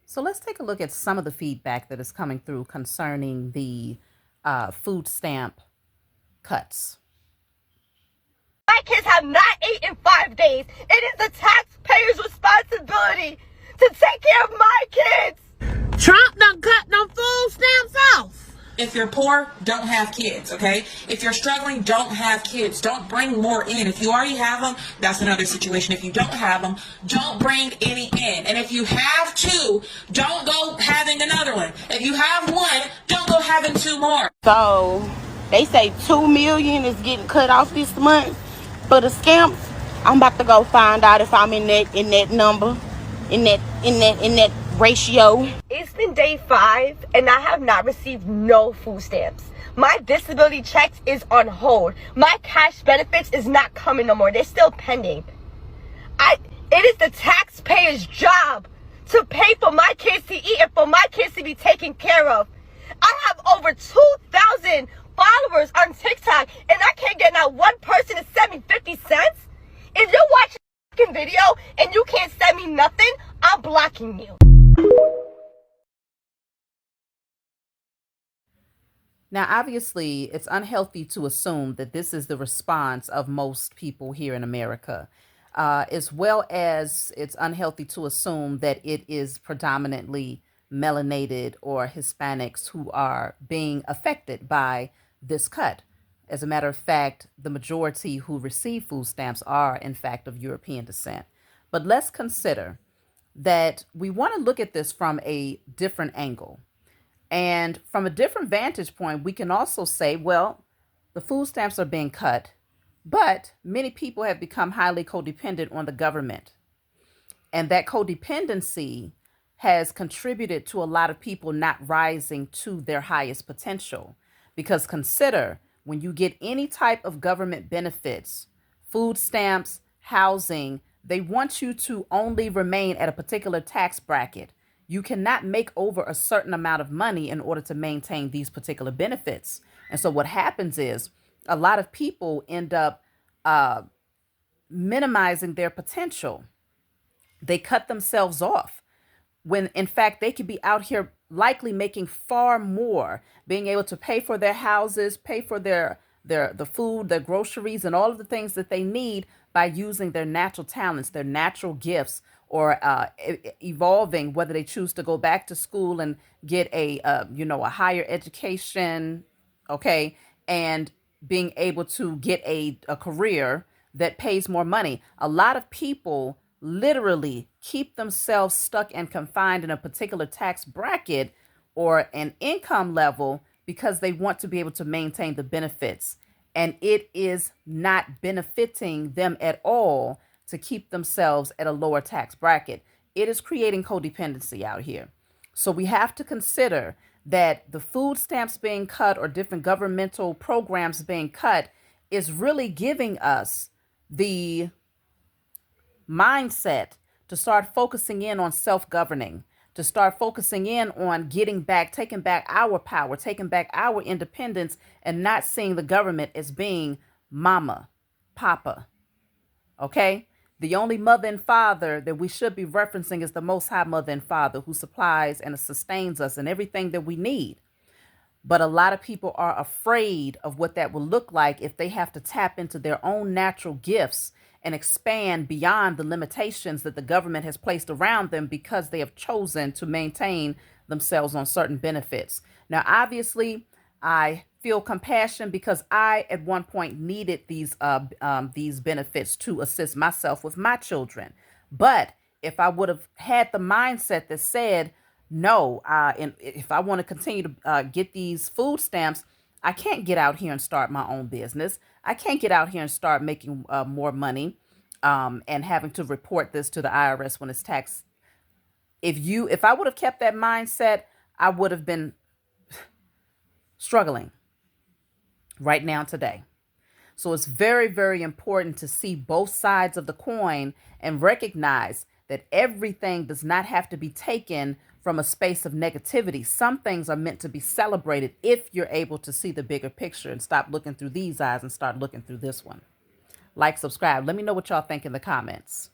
So let's take a look at some of the feedback that is coming through concerning the food stamp cuts. My kids have not eaten in 5 days. It is the taxpayer's responsibility to take care of my kids. Trump done cut them food stamps off. If you're poor, don't have kids, okay? If you're struggling, don't have kids. Don't bring more in. If you already have them, that's another situation. If you don't have them, don't bring any in. And if you have two, don't go having another one. If you have one, don't go having two more. So they say 2 million is getting cut off this month for the scamps. I'm about to go find out if I'm in that number, in that ratio. It's been day 5 and I have not received no food stamps. My disability checks is on hold. My cash benefits is not coming no more. They're still pending. It is the taxpayer's job to pay for my kids to eat and for my kids to be taken care of. I have over 2,000 followers on TikTok and I can't get not one person to send me 50 cents. If you're watching a video and you can't send me nothing, I'm blocking you. Now, obviously, it's unhealthy to assume that this is the response of most people here in America, as well as it's unhealthy to assume that it is predominantly melanated or Hispanics who are being affected by this cut. As a matter of fact, the majority who receive food stamps are, in fact, of European descent. But let's consider that we want to look at this from a different angle. And from a different vantage point, we can also say, well, the food stamps are being cut, but many people have become highly codependent on the government. And that codependency has contributed to a lot of people not rising to their highest potential. Because consider when you get any type of government benefits, food stamps, housing, they want you to only remain at a particular tax bracket. You cannot make over a certain amount of money in order to maintain these particular benefits. And so what happens is a lot of people end up minimizing their potential. They cut themselves off when in fact they could be out here likely making far more, being able to pay for their houses, pay for the food, their groceries, and all of the things that they need by using their natural talents, their natural gifts, or evolving, whether they choose to go back to school and get a higher education, okay, and being able to get a career that pays more money. A lot of people literally keep themselves stuck and confined in a particular tax bracket or an income level because they want to be able to maintain the benefits. And it is not benefiting them at all to keep themselves at a lower tax bracket. It is creating codependency out here. So we have to consider that the food stamps being cut or different governmental programs being cut is really giving us the mindset to start focusing in on self-governing, to start focusing in on getting back, taking back our power, taking back our independence, and not seeing the government as being mama, papa. Okay? The only mother and father that we should be referencing is the Most High Mother and Father who supplies and sustains us and everything that we need. But a lot of people are afraid of what that will look like if they have to tap into their own natural gifts and expand beyond the limitations that the government has placed around them because they have chosen to maintain themselves on certain benefits. Now, obviously, I feel compassion because I, at one point, needed these benefits to assist myself with my children. But if I would have had the mindset that said, no, and if I want to continue to get these food stamps, I can't get out here and start my own business. I can't get out here and start making more money and having to report this to the IRS when it's taxed. If I would have kept that mindset, I would have been struggling right now today. So it's very, very important to see both sides of the coin and recognize that everything does not have to be taken from a space of negativity. Some things are meant to be celebrated if you're able to see the bigger picture and stop looking through these eyes and start looking through this one. Like, subscribe. Let me know what y'all think in the comments.